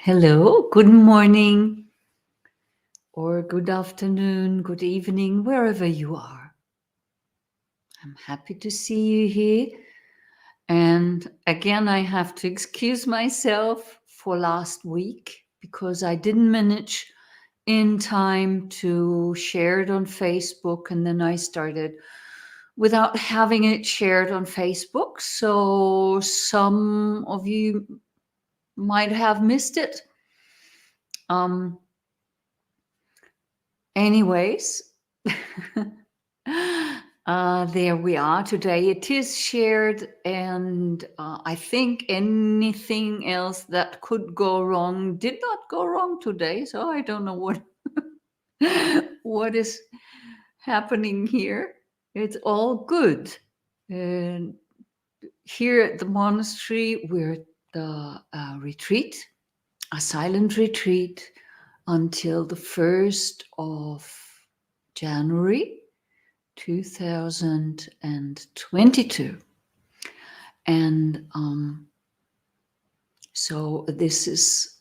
Hello, good morning, or good afternoon, good evening, wherever you are. I'm happy to see you here. And again, I have to excuse myself for last week because I didn't manage in time to share it on Facebook. And then I started without having it shared on Facebook. So some of you might have missed it. Anyways, there we are today. It is shared, and I think anything else that could go wrong did not go wrong today. So I don't know what what is happening here. It's all good. And here at the monastery, we're at the retreat, a silent retreat until the 1st of January 2022. And so this is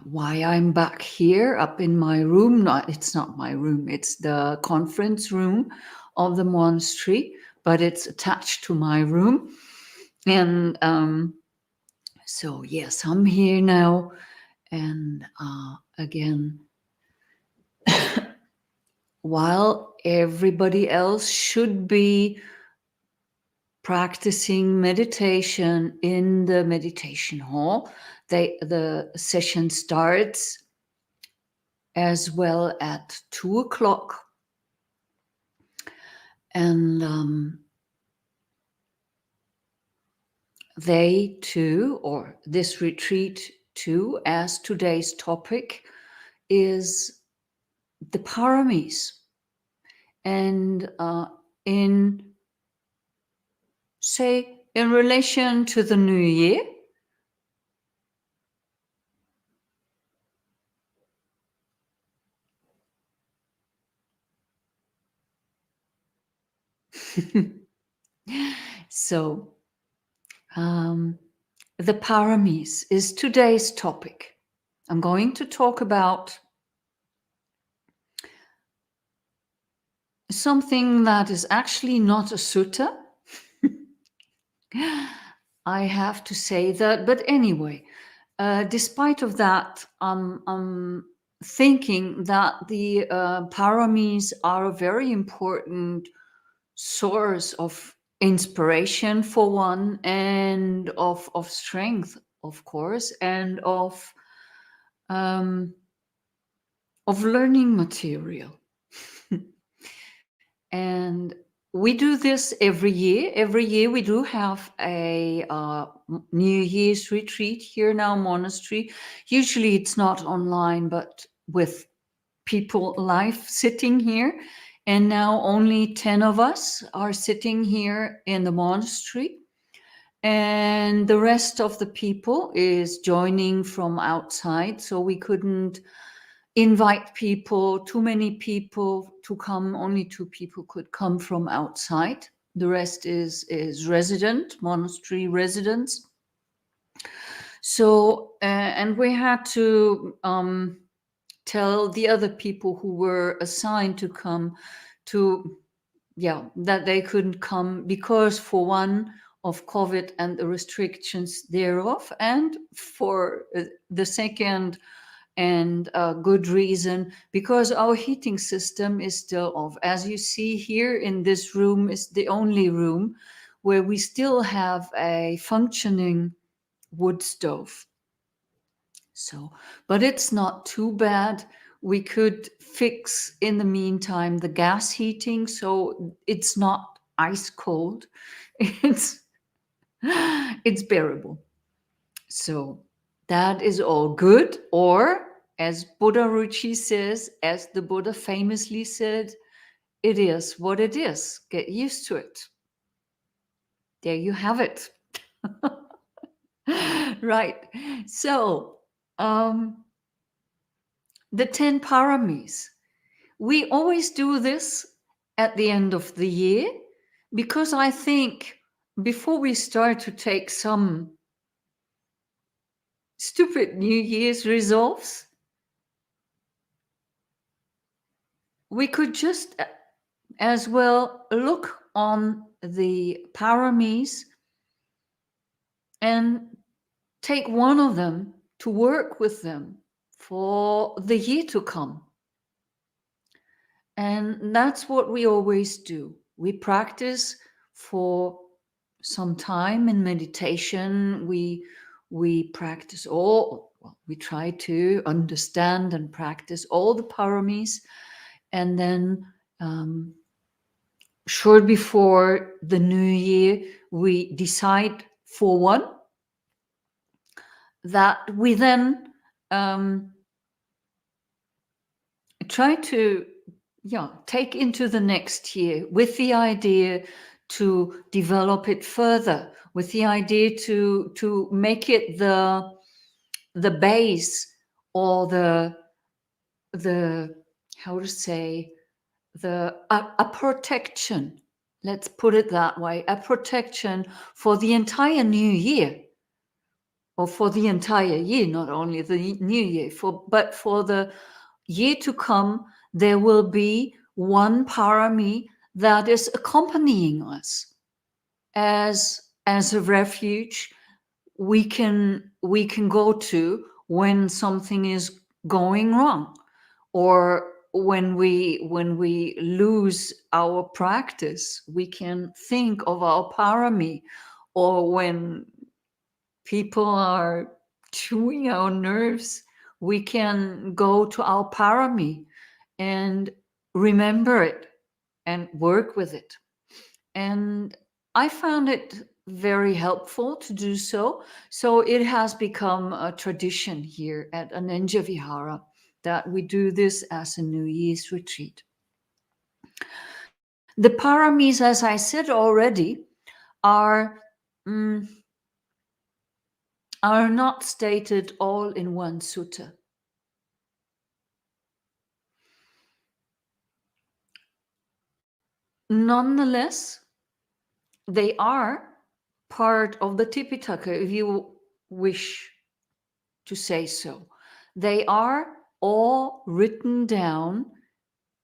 why I'm back here up in my room. It's not my room, it's the conference room of the monastery, but it's attached to my room. And so, yes, I'm here now. And again, while everybody else should be practicing meditation in the meditation hall, the session starts as well at 2:00. And they too, or this retreat too, as today's topic is the paramis. And in relation to the new year, so the paramis is today's topic. I'm going to talk about something that is actually not a sutta. I have to say that, but anyway, despite of that, I'm thinking that the paramis are a very important source of inspiration for one, and of strength, of course, and of learning material. And we do this every year. Every year we do have a New Year's retreat here in our monastery. Usually it's not online, but with people live sitting here. And now only 10 of us are sitting here in the monastery. And the rest of the people is joining from outside. So we couldn't invite people, too many people to come. Only 2 people could come from outside. The rest is monastery residents. So, and we had to tell the other people who were assigned to come that they couldn't come because, for one, of COVID and the restrictions thereof, and for the second and a good reason, because our heating system is still off. As you see here in this room is the only room where we still have a functioning wood stove. So, but it's not too bad. We could fix in the meantime the gas heating, so it's not ice cold. It's bearable. So that is all good. Or, as Buddha Ruchi says, as the Buddha famously said, it is what it is. Get used to it. There you have it. Right. So, the 10 paramis. We always do this at the end of the year because I think before we start to take some stupid New Year's resolves, we could just as well look on the paramis and take one of them to work with them for the year to come. And that's what we always do. We practice for some time in meditation. We practice all, well, we try to understand and practice all the paramis. And then short before the new year, we decide for one that we then try to take into the next year with the idea to develop it further, with the idea to make it the base, or the how to say, a protection, let's put it that way, a protection for the entire new year, or for the entire year, not only the new year, but for the year to come. There will be one parami that is accompanying us as a refuge we can go to when something is going wrong, or when we lose our practice. We can think of our parami, or when people are chewing our nerves, we can go to our parami and remember it and work with it. And I found it very helpful to do so. So it has become a tradition here at Anenja Vihara that we do this as a New Year's retreat. The paramis, as I said already, are are not stated all in one sutta. Nonetheless, they are part of the Tipitaka, if you wish to say so. They are all written down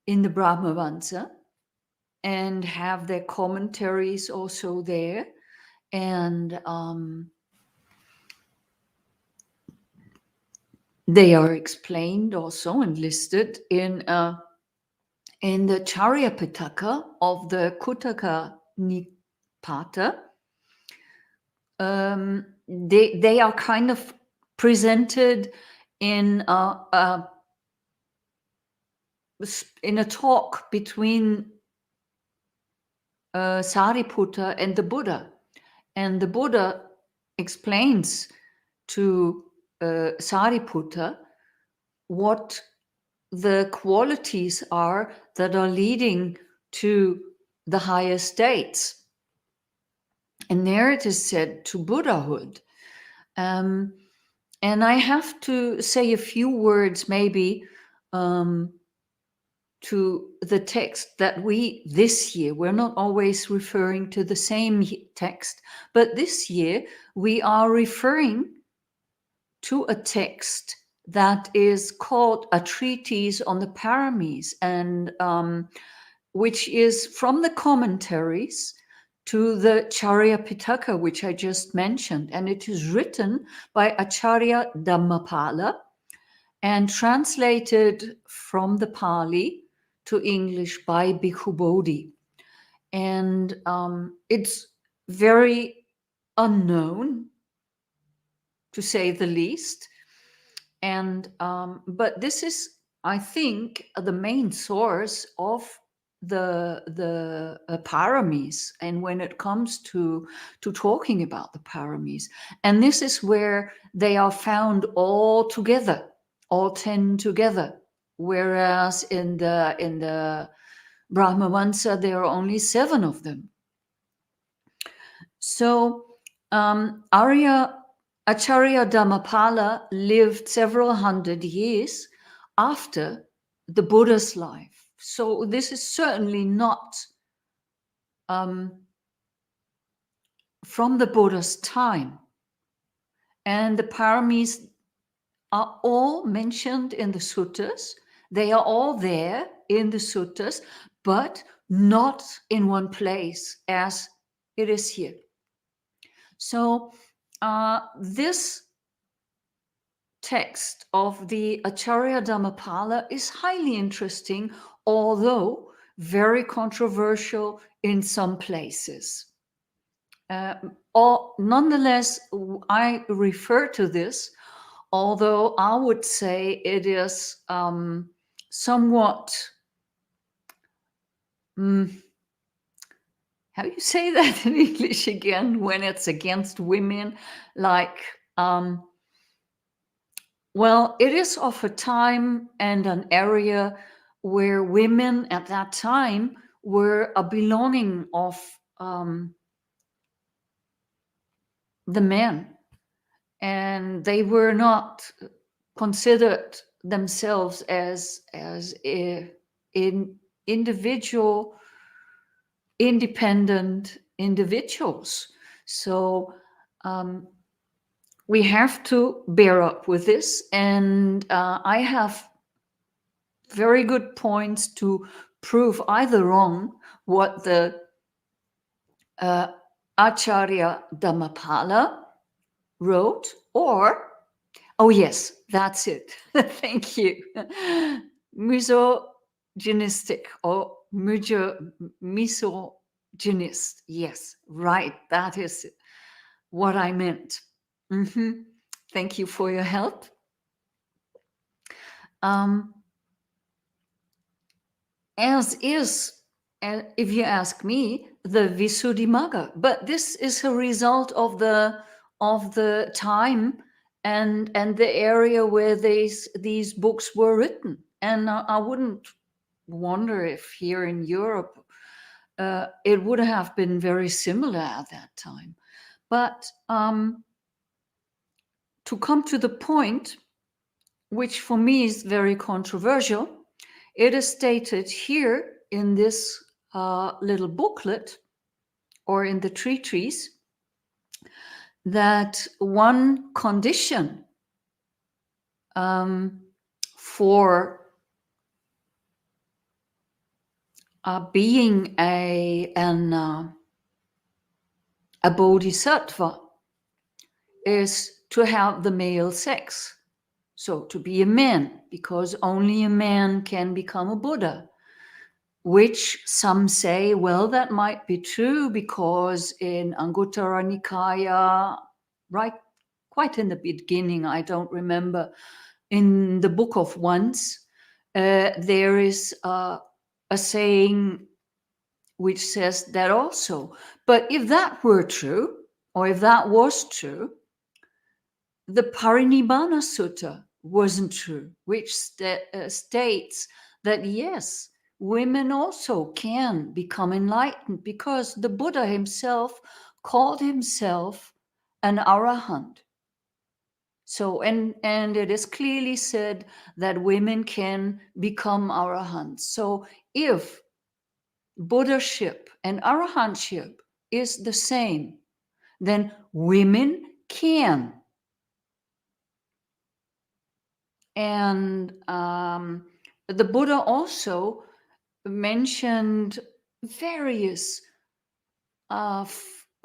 in the Brahmavansa and have their commentaries also there. And they are explained also and listed in the Charya Pitaka of the Kuttaka Nipata. They are kind of presented in a talk between Sariputta and the Buddha. And the Buddha explains to Sariputta what the qualities are that are leading to the higher states. And there it is said to Buddhahood. And I have to say a few words maybe to the text that this year, we're not always referring to the same text, but this year we are referring to a text that is called a treatise on the paramis, and which is from the commentaries to the Charya Pitaka, which I just mentioned. And it is written by Acharya Dhammapala and translated from the Pali to English by Bhikkhu Bodhi. And it's very unknown, to say the least. And but this is, I think, the main source of the paramis, and when it comes to talking about the paramis, and this is where they are found all together, all 10 together, whereas in the Brahmavansa there are only 7 of them. So Acharya Dhammapala lived several hundred years after the Buddha's life. So this is certainly not from the Buddha's time. And the paramis are all mentioned in the suttas. They are all there in the suttas, but not in one place as it is here. So this text of the Acharya Dhammapala is highly interesting, although very controversial in some places. Nonetheless, I refer to this, although I would say it is somewhat, how do you say that in English again, when it's against women? Like, well, it is of a time and an area where women at that time were a belonging of the men, and they were not considered themselves as in individual, independent individuals. So we have to bear up with this, and I have very good points to prove either wrong what the Acharya Dhammapala wrote, or, oh yes, that's it. Thank you. Misogynistic or misogynist. Yes, right. That is what I meant. Thank you for your help. As is, if you ask me, the Visuddhimagga, but this is a result of the time and the area where these books were written. And I wouldn't wonder if here in Europe it would have been very similar at that time. But to come to the point, which for me is very controversial, it is stated here in this little booklet or in the treatise that one condition for being a bodhisattva is to have the male sex. So to be a man, because only a man can become a Buddha. Which some say, well, that might be true because in Anguttara Nikaya, right, quite in the beginning, I don't remember, in the Book of Ones, there is a saying which says that also. But if that were true, or if that was true, the Parinibbana Sutta wasn't true, which states that yes, women also can become enlightened, because the Buddha himself called himself an arahant. So, and it is clearly said that women can become arahants. So if Buddhaship and arahantship is the same, then women can. And the Buddha also mentioned various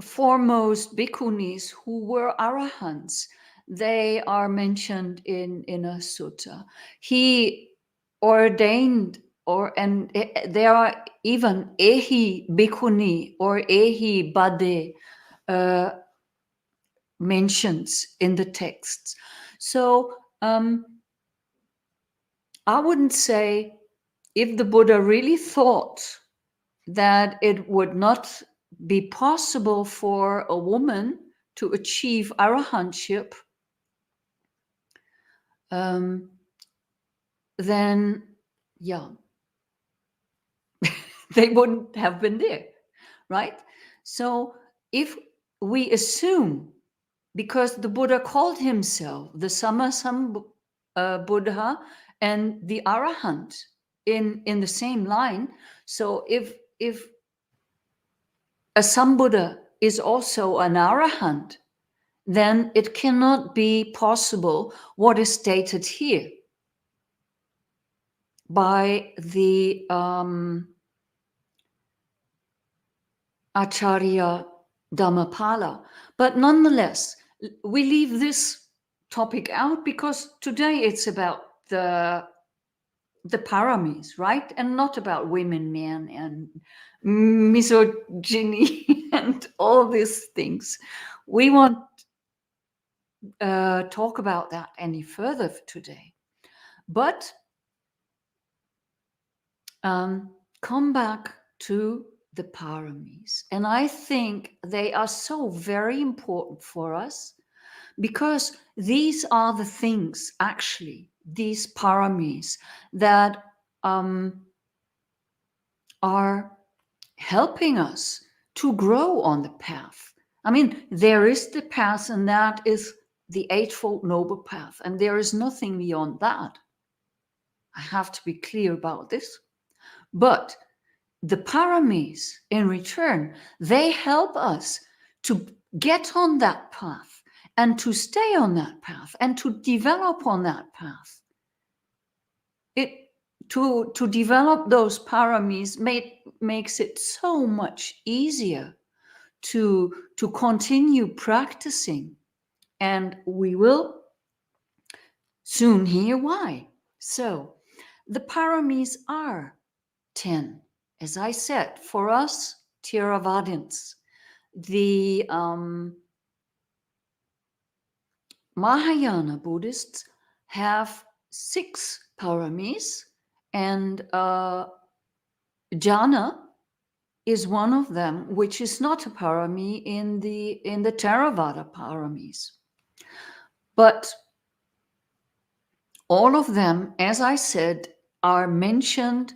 foremost bhikkhunis who were arahants. They are mentioned in a sutta. He ordained, and there are even ehi bhikkhuni or ehi bade mentions in the texts. So I wouldn't say, if the Buddha really thought that it would not be possible for a woman to achieve arahantship, then yeah, they wouldn't have been there, right? So if we assume, because the Buddha called himself the Buddha and the Arahant in the same line, so if a Sambuddha is also an Arahant, then it cannot be possible what is stated here by the Acharya Dhammapala. But nonetheless, we leave this topic out because today it's about the paramis, right? And not about women, men, and misogyny and all these things. We won't talk about that any further today. But come back to the paramis. And I think they are so very important for us because these are the things, actually, these paramis that are helping us to grow on the path. I mean, there is the path, and that is the Eightfold Noble Path, and there is nothing beyond that. I have to be clear about this. But the paramis, in return, they help us to get on that path and to stay on that path and to develop on that path. To develop those paramis makes it so much easier to continue practicing, and we will soon hear why. So the paramis are 10, as I said. For us Theravadins, the Mahayana Buddhists have 6 paramis, and jhana is one of them, which is not a parami in the Theravada paramis. But all of them, as I said, are mentioned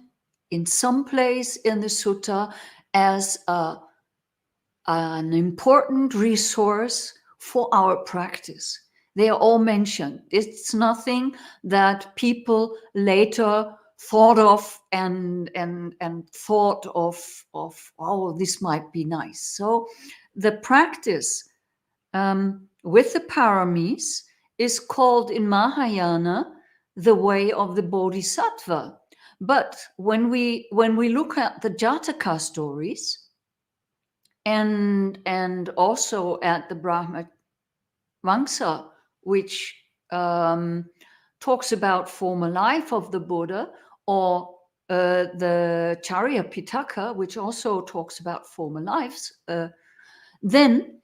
in some place in the sutta as an important resource for our practice. They are all mentioned. It's nothing that people later thought of and thought of, oh, this might be nice. So the practice with the paramis is called in Mahayana the way of the Bodhisattva. But when we look at the Jataka stories and also at the Brahma Vamsa, which talks about former life of the Buddha, or the Charya Pitaka, which also talks about former lives, then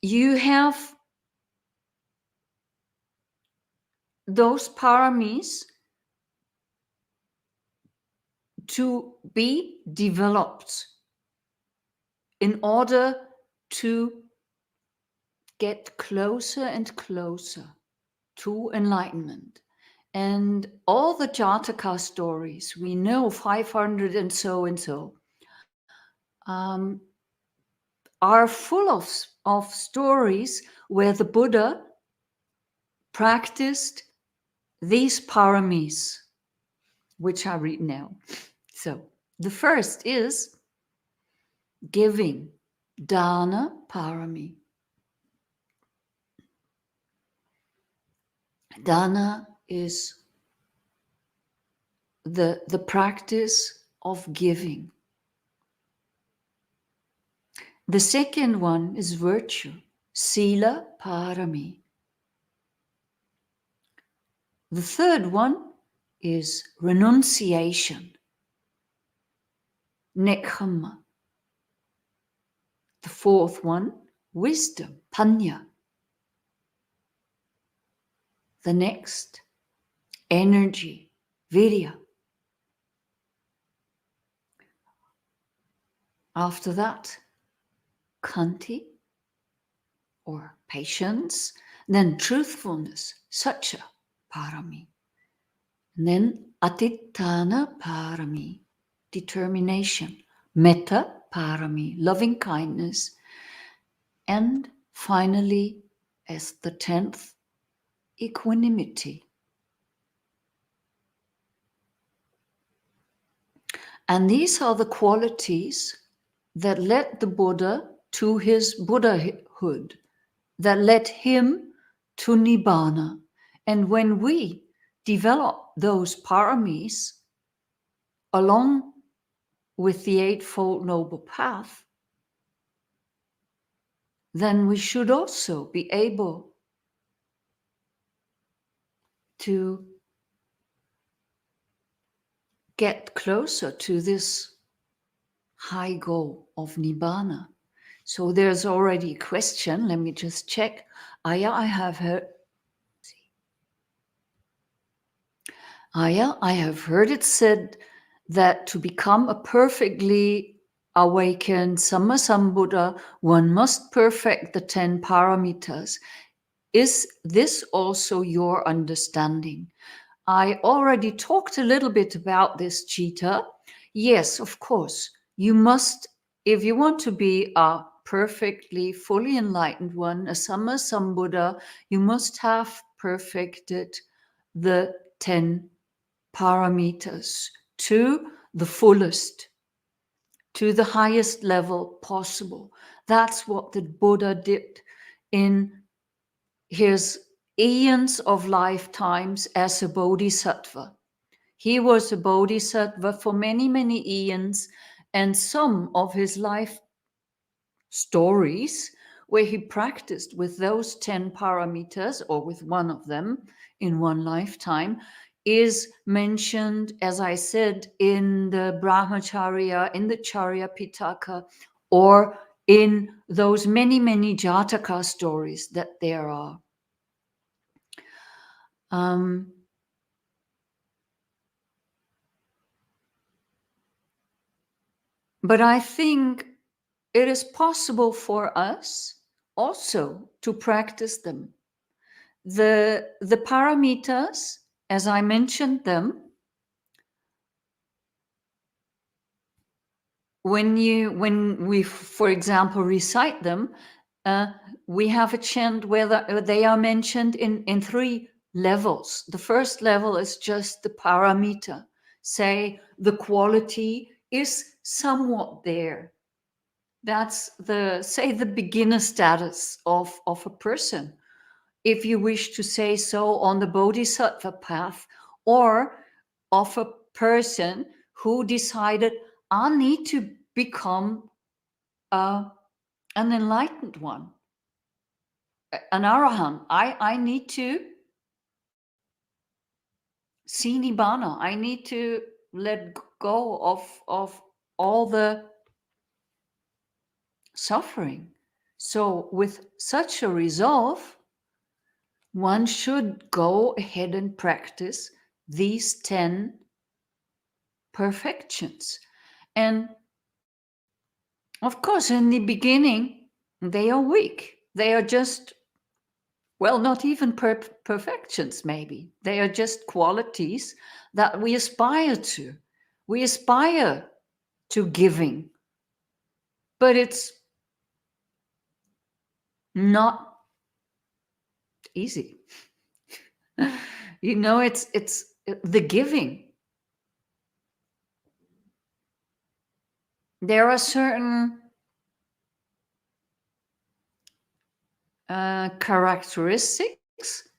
you have those paramis to be developed in order to get closer and closer to enlightenment. And all the Jataka stories, we know 500 and so, are full of stories where the Buddha practiced these paramis, which I read now. So the first is giving, dana parami. Dana is the practice of giving. The second one is virtue, sila parami. The third one is renunciation, nekkhamma. The fourth one, wisdom, panya. The next, energy, virya. After that, khanti, or patience. Then truthfulness, satya parami. And then adhittana parami, determination. Metta parami, loving kindness. And finally, as the 10th, equanimity. And these are the qualities that led the Buddha to his Buddhahood. that led him to Nibbana. And when we develop those paramis along with the Eightfold Noble Path, then we should also be able to get closer to this high goal of Nibbana. So there's already a question. Let me just check. Ayya, I have heard it said that to become a perfectly awakened Sammasambuddha, one must perfect the 10 paramitas. Is this also your understanding? I already talked a little bit about this, Cheetah. Yes, of course. You must, if you want to be a perfectly, fully enlightened one, a Sammasambuddha, you must have perfected the 10 parameters to the fullest, to the highest level possible. That's what the Buddha did in his eons of lifetimes as a bodhisattva. He was a bodhisattva for many, many eons, and some of his life stories where he practiced with those 10 parameters or with one of them in one lifetime is mentioned, as I said, in the Brahmacharya, in the Charya Pitaka, or in those many, many Jataka stories that there are. But I think it is possible for us also to practice them. The paramitas, as I mentioned them, when we, for example, recite them, we have a chant where they are mentioned in 3 levels. The first level is just the paramita. Say the quality is somewhat there. That's the beginner status of a person, if you wish to say so, on the bodhisattva path, or of a person who decided, I need to become an enlightened one, an arahant. I need to see nibbana. I need to let go of all the suffering. So with such a resolve, one should go ahead and practice these 10 perfections. And of course, in the beginning, they are weak. They are just, well, not even perfections, maybe. They are just qualities that we aspire to. We aspire to giving, but it's not easy. It's the giving. There are certain characteristics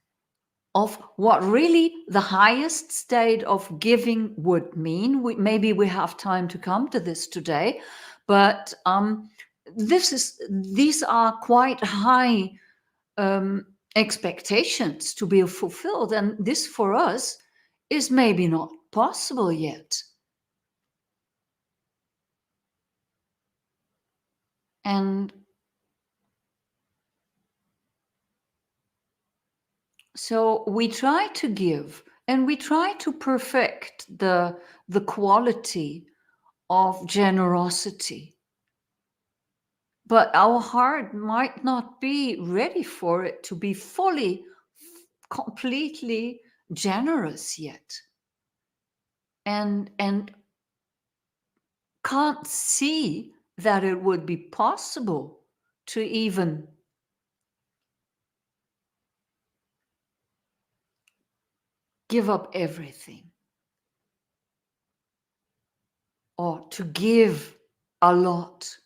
of what really the highest state of giving would mean. Maybe we have time to come to this today, but these are quite high expectations to be fulfilled, and this for us is maybe not possible yet. And so we try to give, and we try to perfect the quality of generosity, but our heart might not be ready for it to be fully, completely generous yet, and can't see that it would be possible to even give up everything or to give a lot.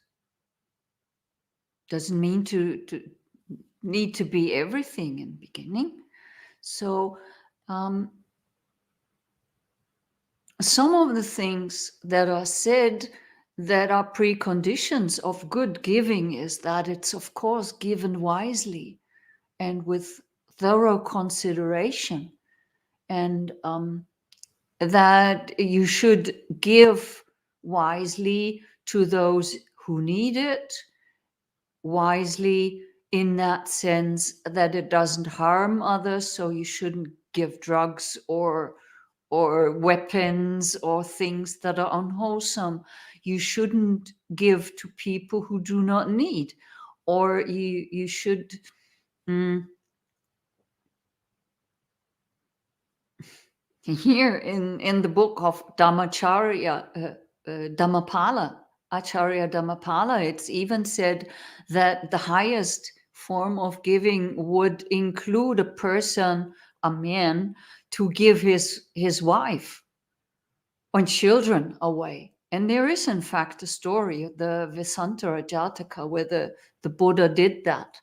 Doesn't mean to need to be everything in the beginning. So some of the things that are said that are preconditions of good giving is that it's, of course, given wisely and with thorough consideration, and that you should give wisely to those who need it, wisely in that sense that it doesn't harm others. So you shouldn't give drugs or weapons or things that are unwholesome. You shouldn't give to people who do not need, or you should here in the book of Dhammapala, Acharya Dhammapala, it's even said that the highest form of giving would include a person, a man, to give his wife and children away. And there is, in fact, a story, the Vesantara Jataka, where the Buddha did that.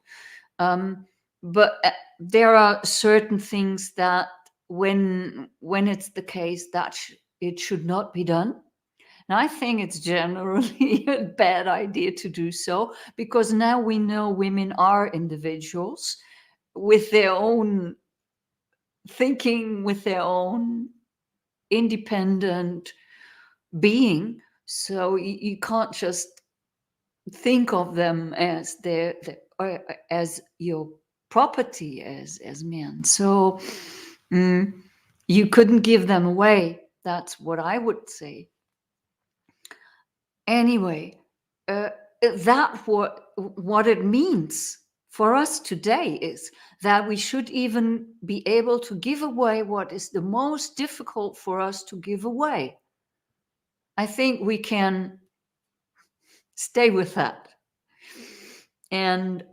But there are certain things that when it's the case that it should not be done. And I think it's generally a bad idea to do so, because now we know women are individuals with their own thinking, with their own independent being. So you can't just think of them as as your property as men. So you couldn't give them away. That's what I would say. Anyway, that what it means for us today is that we should even be able to give away what is the most difficult for us to give away. I think we can stay with that. And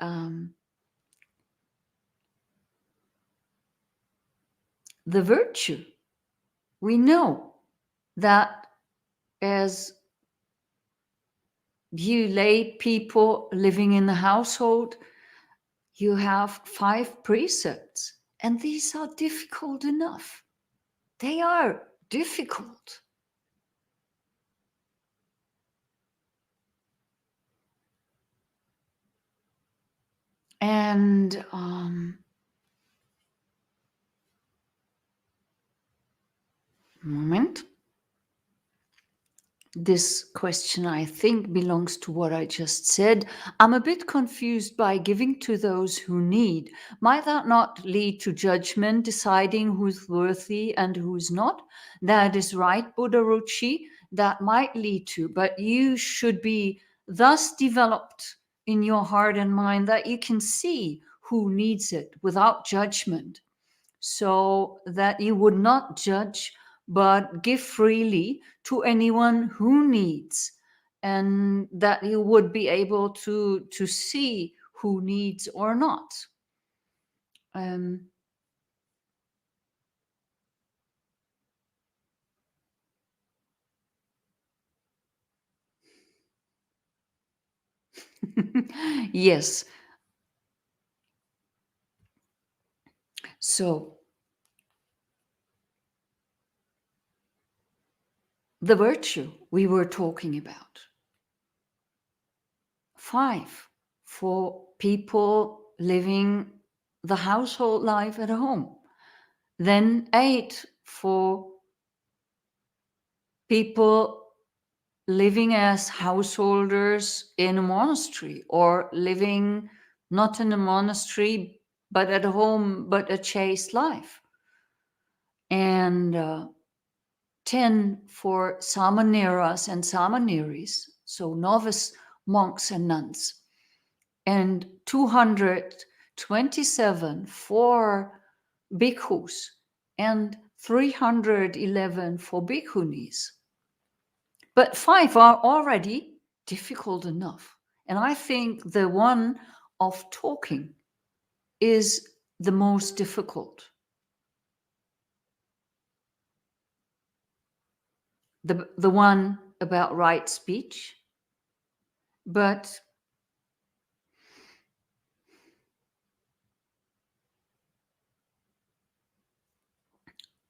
the virtue, we know that as you lay people living in the household, you have 5 precepts, and these are difficult enough. They are difficult. And moment. This question, I think, belongs to what I just said. I'm a bit confused by giving to those who need. Might that not lead to judgment, deciding who's worthy and who's not? That is right, Buddha Ruchi. That might lead to, but you should be thus developed in your heart and mind that you can see who needs it without judgment, so that you would not judge but give freely to anyone who needs, and that you would be able to see who needs or not. um, yes, so the virtue we were talking about, 5 for people living the household life at home, then 8 for people living as householders in a monastery, or living not in a monastery but at home, but a chaste life, and 10 for samaneras and samaneris, so novice monks and nuns, and 227 for bhikkhus, and 311 for bhikkhunis. But 5 are already difficult enough. And I think the one of talking is the most difficult. The one about right speech. But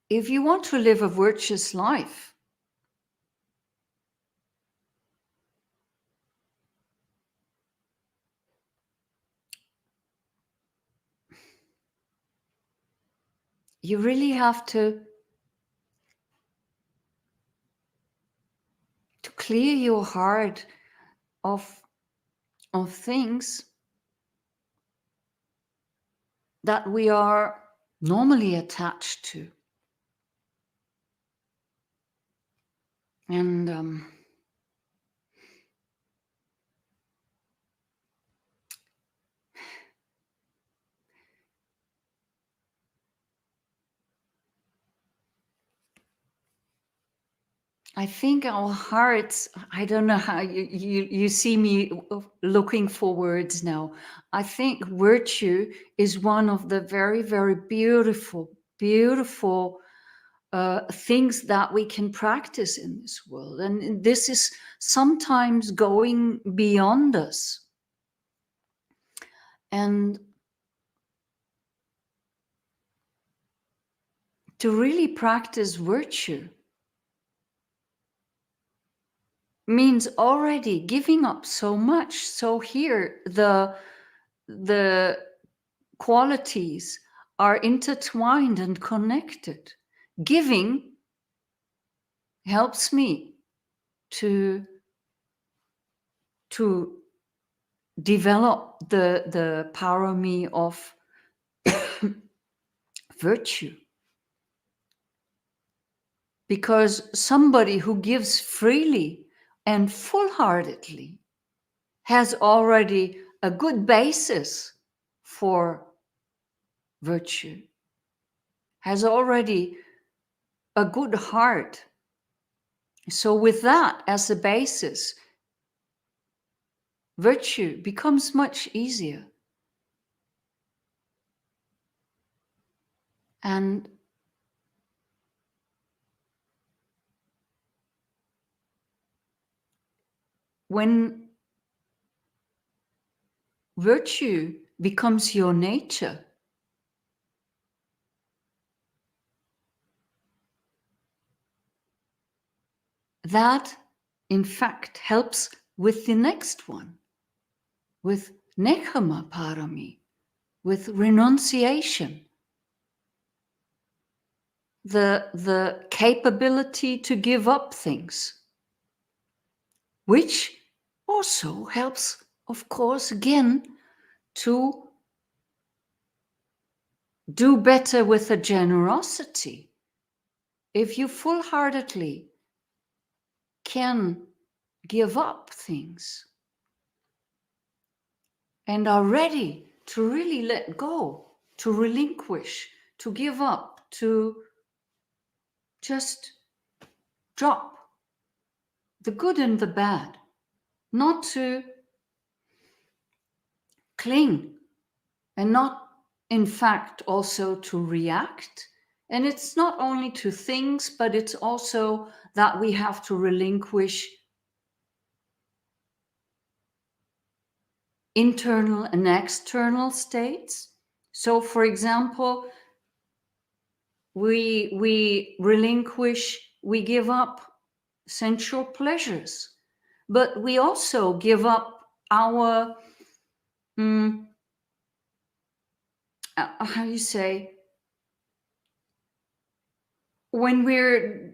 if you want to live a virtuous life, you really have to clear your heart of things that we are normally attached to. And I think our hearts, I don't know how you see me looking for words now. I think virtue is one of the very, very beautiful, beautiful things that we can practice in this world. And this is sometimes going beyond us. And to really practice virtue means already giving up so much. So here the qualities are intertwined and connected. Giving helps me to develop the parami of virtue. Because somebody who gives freely and full-heartedly has already a good basis for virtue, has already a good heart. So with that as a basis, virtue becomes much easier. And when virtue becomes your nature, that in fact helps with the next one, with nekkhamma parami, with renunciation, the capability to give up things, which also helps, of course, again, to do better with the generosity. If you full-heartedly can give up things and are ready to really let go, to relinquish, to give up, to just drop the good and the bad, not to cling, and not, in fact, also to react. And it's not only to things, but it's also that we have to relinquish internal and external states. So, for example, we relinquish, we give up sensual pleasures, but we also give up our how you say, when we're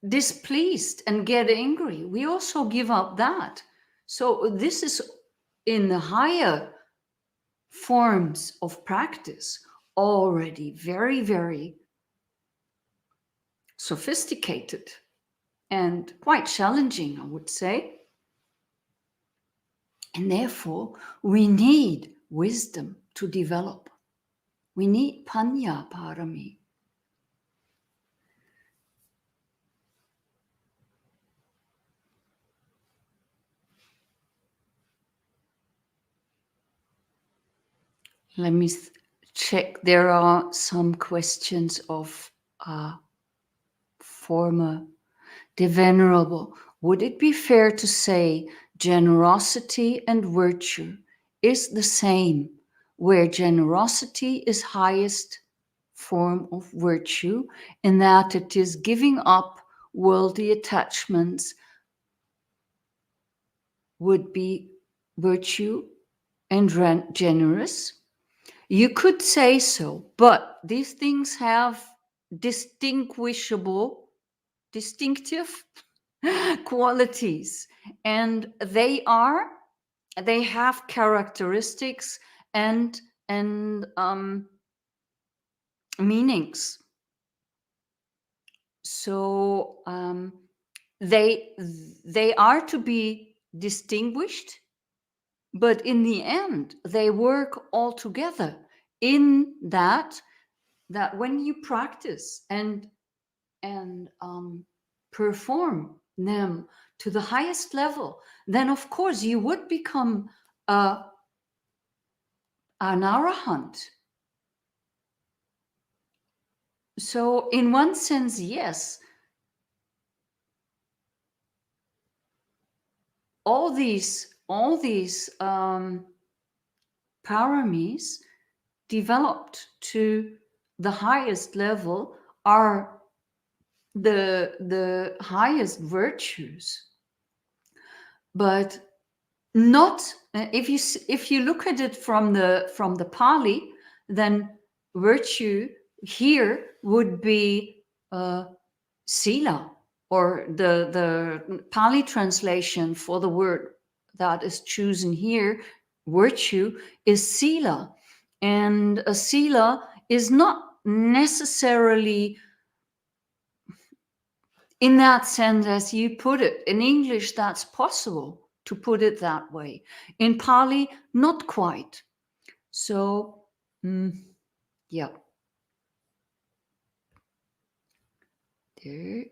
displeased and get angry, we also give up that. So this is in the higher forms of practice already very, very sophisticated and quite challenging, I would say. And therefore, we need wisdom to develop. We need panya parami. Let me check. There are some questions of former. The Venerable, would it be fair to say generosity and virtue is the same, where generosity is highest form of virtue, in that it is giving up worldly attachments, would be virtue and generous. You could say so, but these things have distinguishable, distinctive qualities, and they have characteristics and meanings. So they are to be distinguished, but in the end they work all together, in that when you practice and perform them to the highest level, then of course you would become an arahant. So in one sense, yes, all these paramis developed to the highest level are the highest virtues. But not if you look at it from the Pali, then virtue here would be sila, or the Pali translation for the word that is chosen here, virtue, is sila. And a sila is not necessarily in that sense as you put it. In English, that's possible to put it that way. In Pali, not quite. So, yeah. There,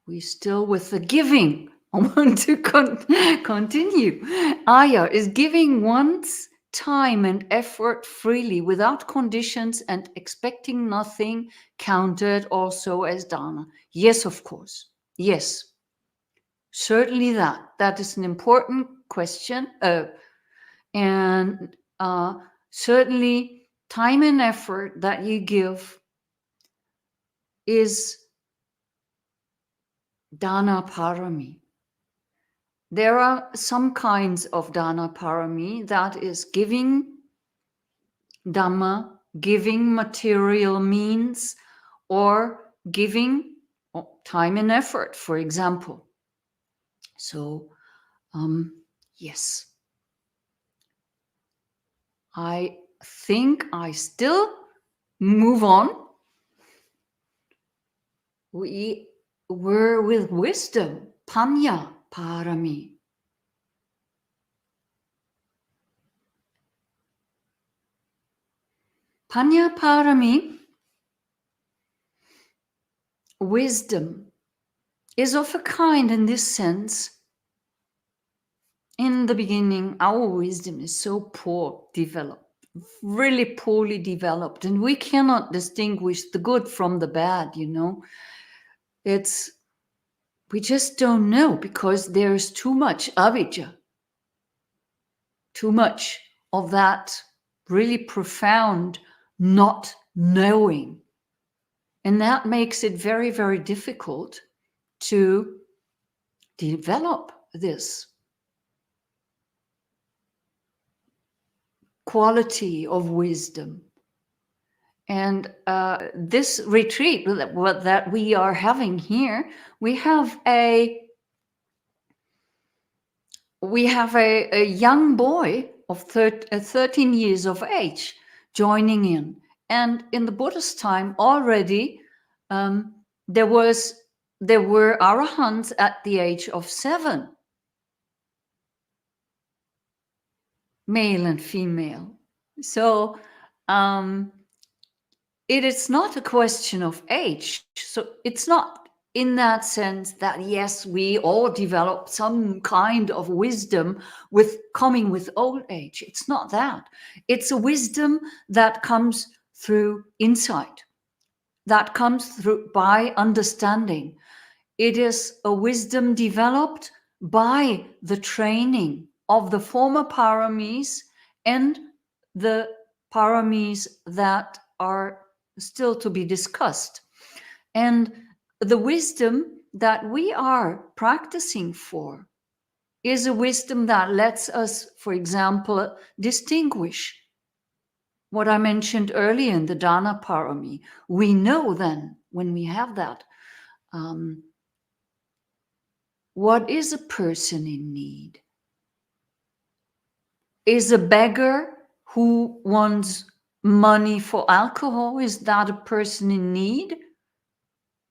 we still with the giving. I want to continue. Ayya is giving one's time and effort freely without conditions and expecting nothing, counted also as dana. Yes, of course. Yes. Certainly that is an important question, and certainly time and effort that you give is dana parami. There are some kinds of dana parami, that is giving Dhamma, giving material means, or giving time and effort, for example. So yes, I think I still move on. We were with wisdom, panya parami. Panya parami, wisdom, is of a kind in this sense. In the beginning, our wisdom is so poor developed, really poorly developed, and we cannot distinguish the good from the bad, we just don't know, because there's too much avijja, too much of that really profound not knowing. And that makes it very, very difficult to develop this quality of wisdom. And this retreat that we are having here, we have a young boy of 13 years of age joining in. And in the Buddha's time already, there were arahants at the age of 7, male and female. So it is not a question of age. So it's not in that sense that, yes, we all develop some kind of wisdom with coming with old age. It's not that. It's a wisdom that comes through insight, that comes through by understanding. It is a wisdom developed by the training of the former paramis and the paramis that are still to be discussed. And the wisdom that we are practicing for is a wisdom that lets us, for example, distinguish what I mentioned earlier in the Dana Parami. We know then, when we have that, what is a person in need? Is a beggar who wants money for alcohol, is that a person in need?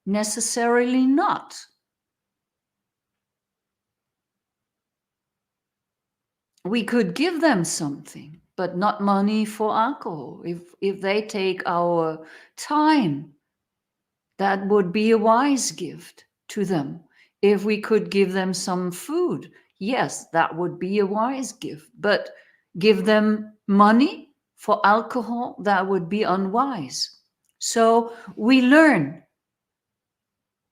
Necessarily not. We could give them something, but not money for alcohol. If they take our time, that would be a wise gift to them. If we could give them some food, yes, that would be a wise gift. But give them money for alcohol, that would be unwise. So we learn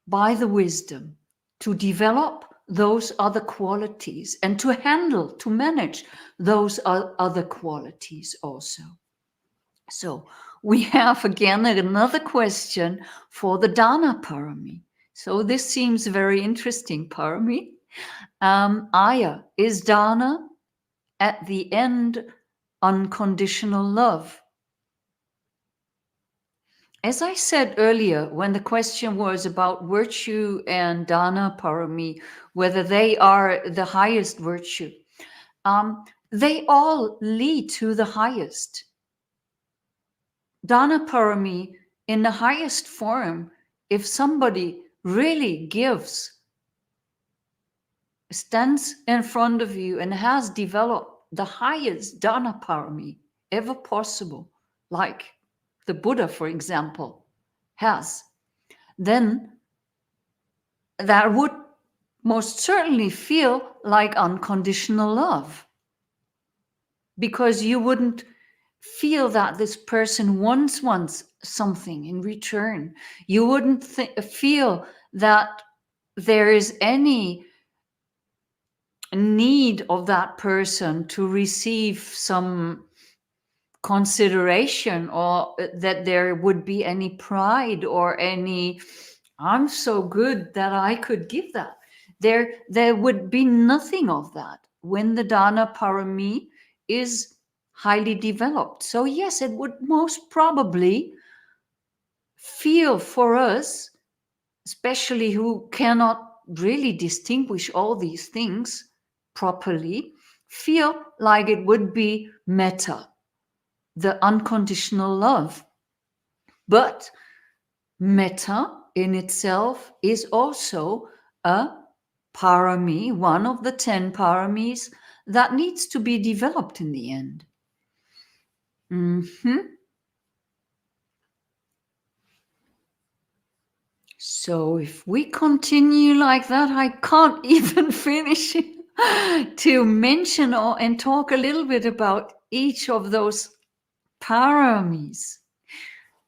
by the wisdom to develop those other qualities and to handle, to manage those other qualities also. So we have again another question for the Dana Parami. So this seems very interesting, Parami. Ayya, is Dana at the end unconditional love? As I said earlier, when the question was about virtue and Dana Parami, whether they are the highest virtue, they all lead to the highest. Dana Parami, in the highest form, if somebody really gives, stands in front of you and has developed the highest Dana Parami ever possible, like the Buddha, for example, has, then that would most certainly feel like unconditional love, because you wouldn't feel that this person wants something in return. You wouldn't feel that there is any need of that person to receive some consideration, or that there would be any pride or any, I'm so good that I could give that. There would be nothing of that when the Dana Parami is highly developed. So yes, it would most probably feel for us, especially who cannot really distinguish all these things properly, feel like it would be metta, the unconditional love. But metta in itself is also a parami, one of the 10 paramis that needs to be developed in the end. So if we continue like that, I can't even finish to mention and talk a little bit about each of those paramis.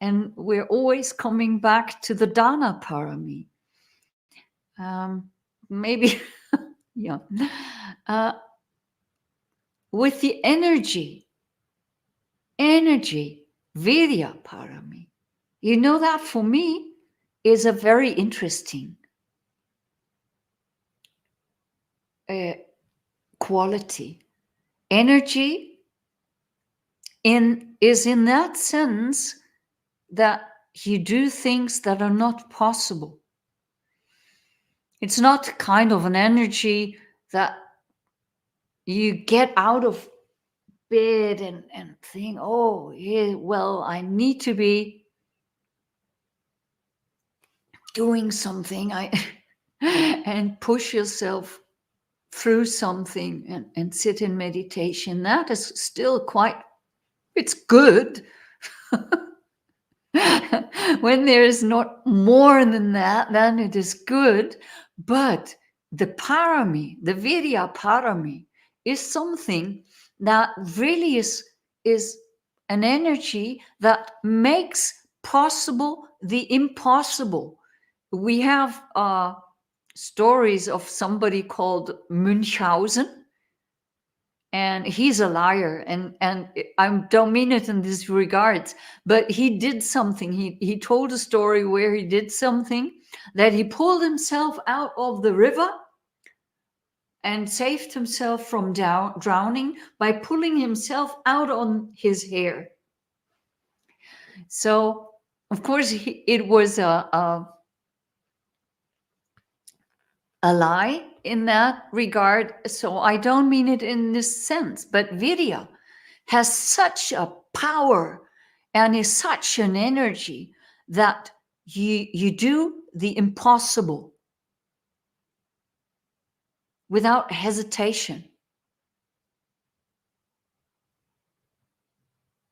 And we're always coming back to the Dana parami. Maybe, yeah. With the energy, Vidya parami. You know, that for me is a very interesting quality. Energy is in that sense that you do things that are not possible. It's not kind of an energy that you get out of bed and think, oh, yeah, well, I need to be doing something, and push yourself through something and sit in meditation. That is still quite, it's good. When there is not more than that, then it is good. But the parami, the Vidya parami, is something that really is an energy that makes possible the impossible. We have stories of somebody called Münchhausen, and he's a liar, and I don't mean it in this regards, but he did something. He told a story where he did something, that he pulled himself out of the river and saved himself from drowning by pulling himself out on his hair. So of course it was a lie in that regard. So I don't mean it in this sense, but Virya has such a power and is such an energy that you do the impossible without hesitation.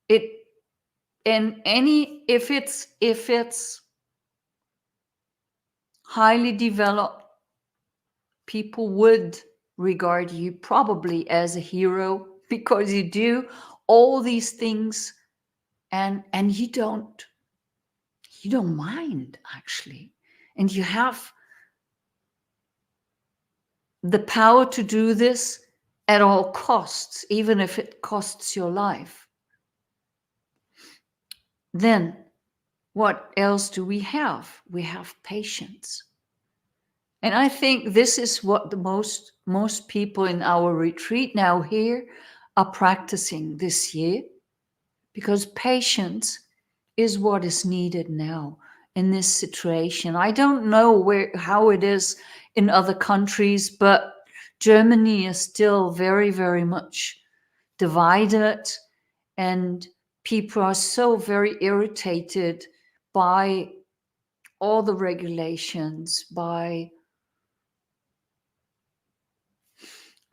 It and any if it's highly developed, people would regard you probably as a hero because you do all these things, and you don't mind, actually, and you have the power to do this at all costs, even if it costs your life. Then what else do we have? We have patience. And I think this is what the most people in our retreat now here are practicing this year, because patience is what is needed now in this situation. I don't know how it is in other countries, but Germany is still very, very much divided, and people are so very irritated by all the regulations, by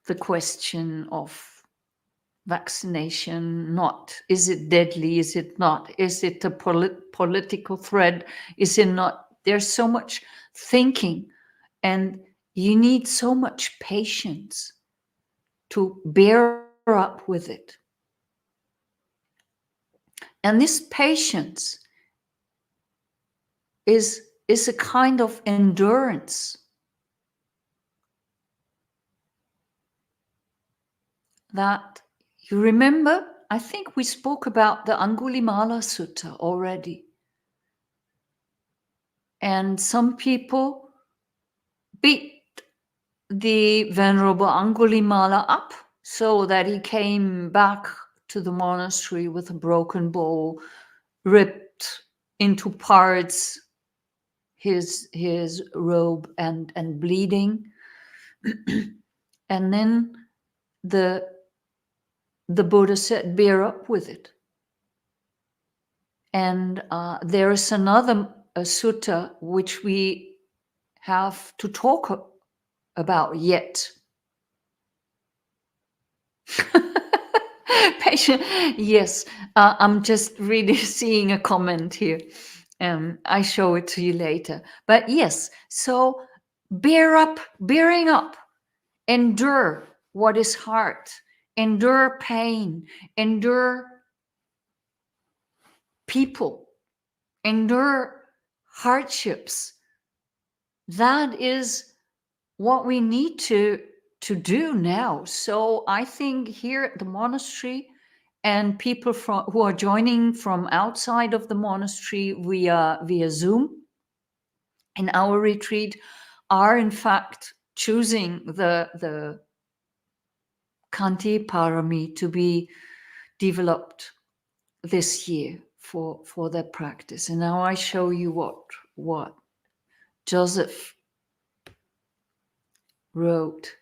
the question of vaccination. Not, is it deadly, is it not, is it a political threat, is it not? There's so much thinking, and you need so much patience to bear up with it. And this patience is a kind of endurance that, you remember, I think we spoke about the Angulimala Sutta already. And some people beat the Venerable Angulimala up so that he came back to the monastery with a broken bowl, ripped into parts his robe, and bleeding. And then the Buddha said, bear up with it. And there is another sutta which we have to talk about yet. Patient, yes. I'm just really seeing a comment here. I show it to you later. But yes, so bearing up, endure what is hard, endure pain, endure people, endure hardships. That is what we need to do now. So I think here at the monastery, and people who are joining from outside of the monastery via Zoom in our retreat, are in fact choosing the Kanti Parami to be developed this year for their practice. And now I show you what Joseph wrote.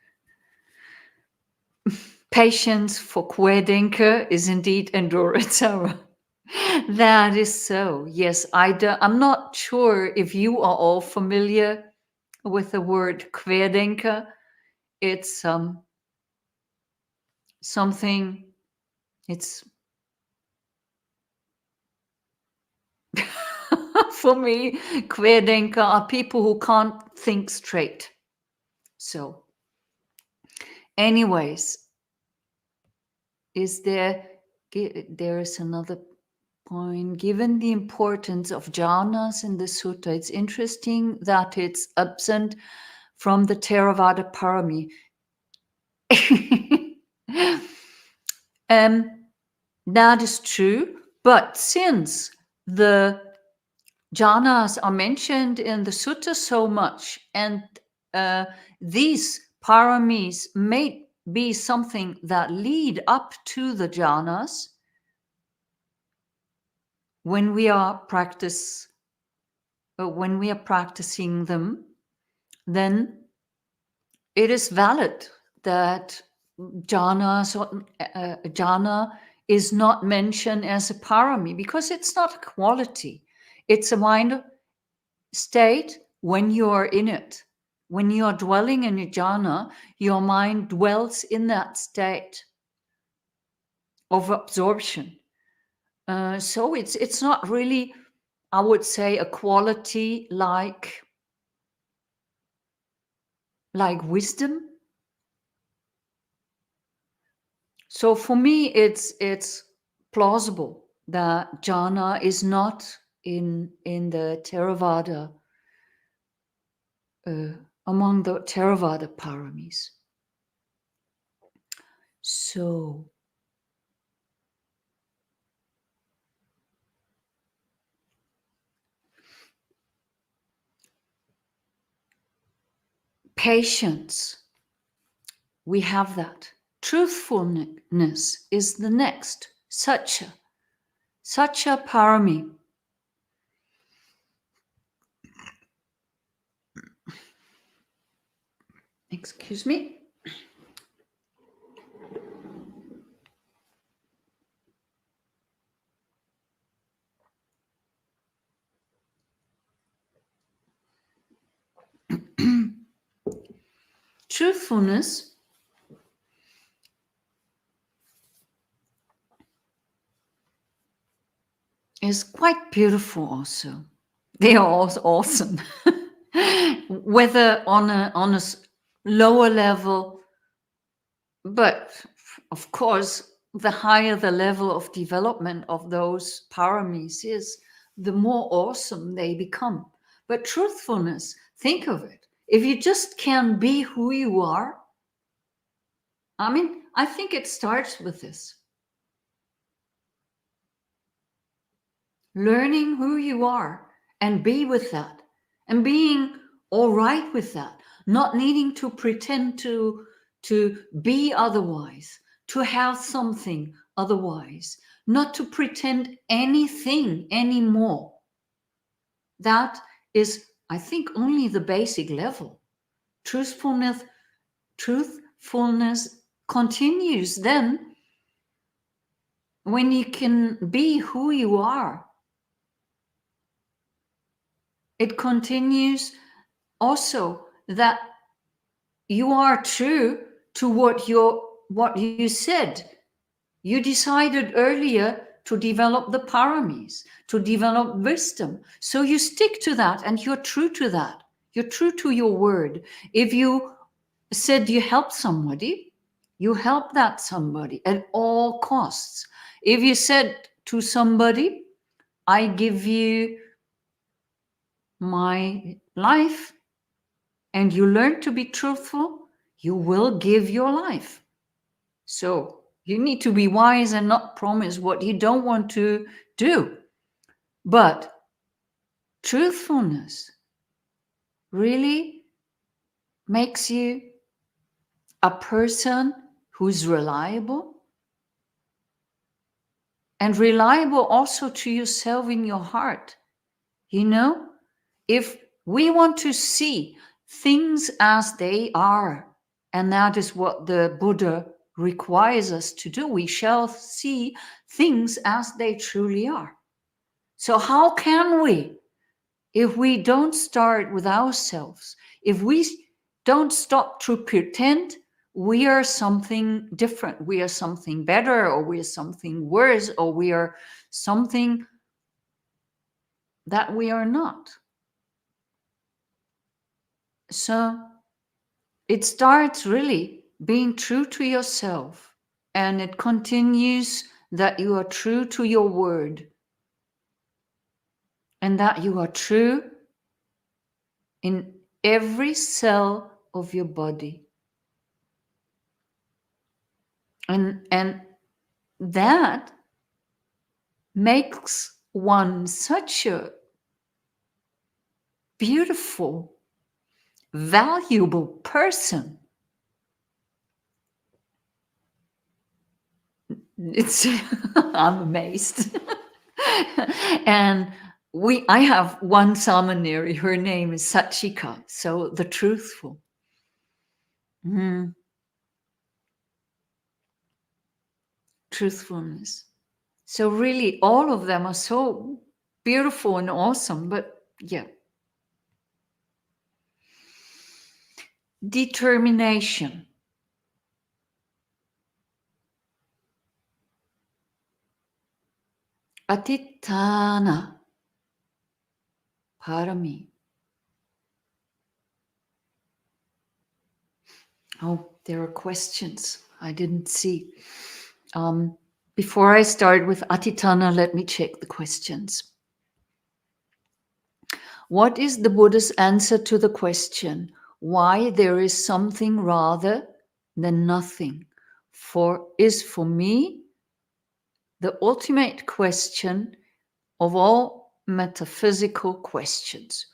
Patience for Kwedenker is indeed endurance. That is so. Yes, I'm not sure if you are all familiar with the word Kwedenker. It's something. It's for me, Kwedenker are people who can't think straight. So, anyways, there is another point. Given the importance of jhanas in the sutta, it's interesting that it's absent from the Theravada parami. That is true. But since the jhanas are mentioned in the sutta so much, and uh, these paramis may be something that lead up to the jhanas, when we are practicing them, then it is valid that jhana is not mentioned as a parami, because it's not a quality. It's a mind state when you are in it. When you are dwelling in a jhana, your mind dwells in that state of absorption. So it's not really, I would say, a quality like wisdom. So for me, it's plausible that jhana is not in the Theravada, among the Theravada paramis. So patience, we have that. Truthfulness is the next. Satya parami. Excuse me. Truthfulness is quite beautiful also. They are also awesome. Whether on a lower level, but of course, the higher the level of development of those paramis is, the more awesome they become. But truthfulness, think of it. If you just can be who you are, I mean, I think it starts with this. Learning who you are and be with that, and being all right with that, not needing to pretend to be otherwise, to have something otherwise, not to pretend anything anymore. That is, I think, only the basic level. Truthfulness continues then when you can be who you are. It continues also that you are true to what you said. You decided earlier to develop the paramis, to develop wisdom. So you stick to that and you're true to that. You're true to your word. If you said you help somebody, you help that somebody at all costs. If you said to somebody, I give you my life, and you learn to be truthful, you will give your life. So you need to be wise and not promise what you don't want to do. But truthfulness really makes you a person who's reliable, and reliable also to yourself in your heart. You know, if we want to see things as they are, and that is what the Buddha requires us to do, we shall see things as they truly are. So, how can we, if we don't start with ourselves, if we don't stop to pretend we are something different, we are something better, or we are something worse, or we are something that we are not? So it starts really being true to yourself, and it continues that you are true to your word, and that you are true in every cell of your body. And that makes one such a beautiful, valuable person. It's I'm amazed. And I have one samaneri, her name is Sachika, so the truthful. Mm, truthfulness. So really all of them are so beautiful and awesome, but yeah. Determination. Adhittana. Parami. Oh, there are questions I didn't see. Um, Before I start with adhittana, let me check the questions. What is the Buddha's answer to the question why there is something rather than nothing? For me the ultimate question of all metaphysical questions.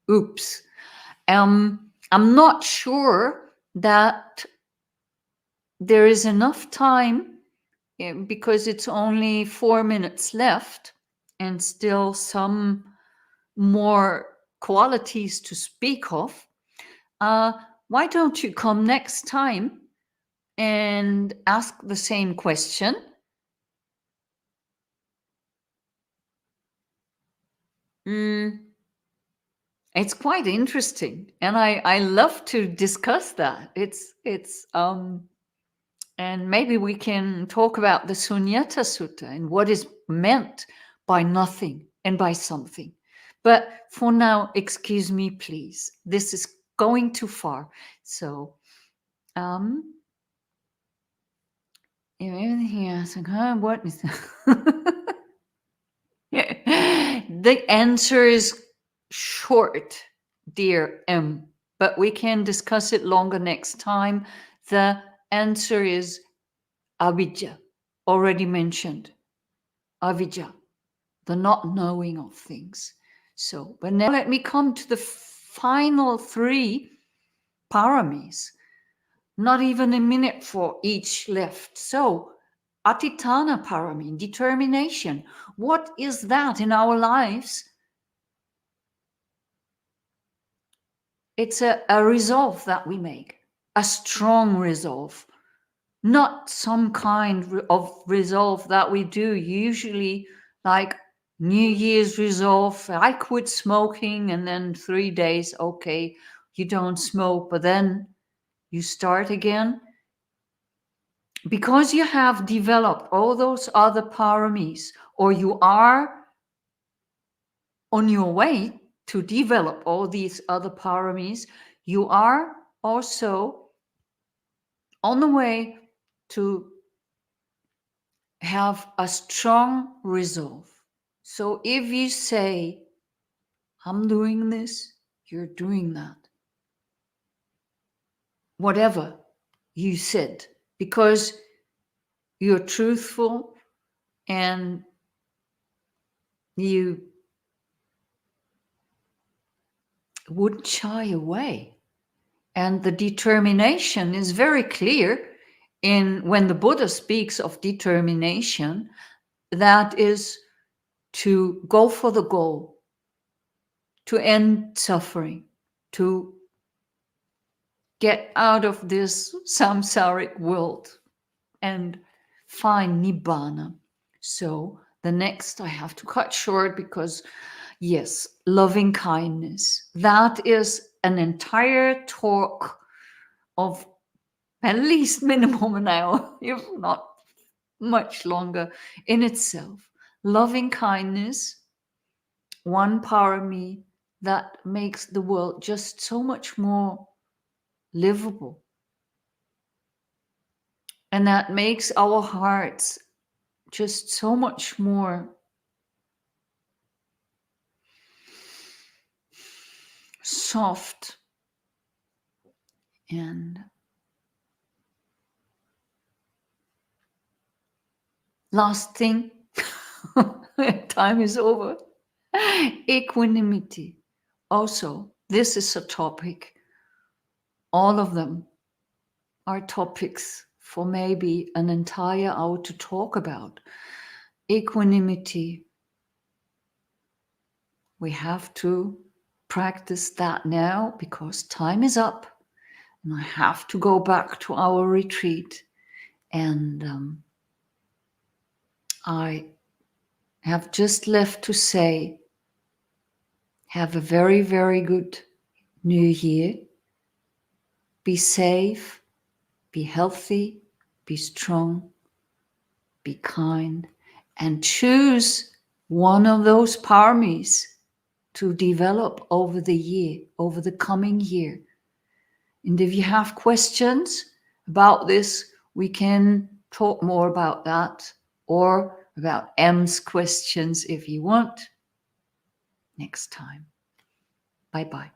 Oops. I'm not sure that there is enough time because it's only 4 minutes left and still some more qualities to speak of. Uh, why don't you come next time and ask the same question? It's quite interesting, and I love to discuss that. It's and maybe we can talk about the Sunyata Sutta and what is meant by nothing and by something. But for now, excuse me, please. This is going too far. So, um, what is the answer is short, dear M, but we can discuss it longer next time. The answer is avidya, already mentioned. Avidya, the not knowing of things. So, but now let me come to the final three paramis. Not even a minute for each left. So, adhittana parami, determination. What is that in our lives? It's a resolve that we make, a strong resolve, not some kind of resolve that we do usually like New Year's resolve. I quit smoking, and then 3 days, okay, you don't smoke, but then you start again. Because you have developed all those other paramis, or you are on your way to develop all these other paramis, you are also on the way to have a strong resolve. So if you say, I'm doing this, you're doing that. Whatever you said, because you're truthful and you wouldn't shy away. And the determination is very clear in when the Buddha speaks of determination, that is to go for the goal, to end suffering, to get out of this samsaric world and find nibbana. So the next I have to cut short because, yes, loving kindness. That is an entire talk of at least minimum an hour, if not much longer in itself. Loving kindness, one parami that makes the world just so much more livable. And that makes our hearts just so much more soft and Last thing, time is over. Equanimity. Also, this is a topic. All of them are topics for maybe an entire hour to talk about. Equanimity. We have to practice that now because time is up and I have to go back to our retreat. And I have just left to say, have a very, very good new year. Be safe, be healthy, be strong, be kind, and choose one of those paramis to develop over the year, over the coming year. And if you have questions about this, we can talk more about that or about M's questions if you want next time. Bye-bye.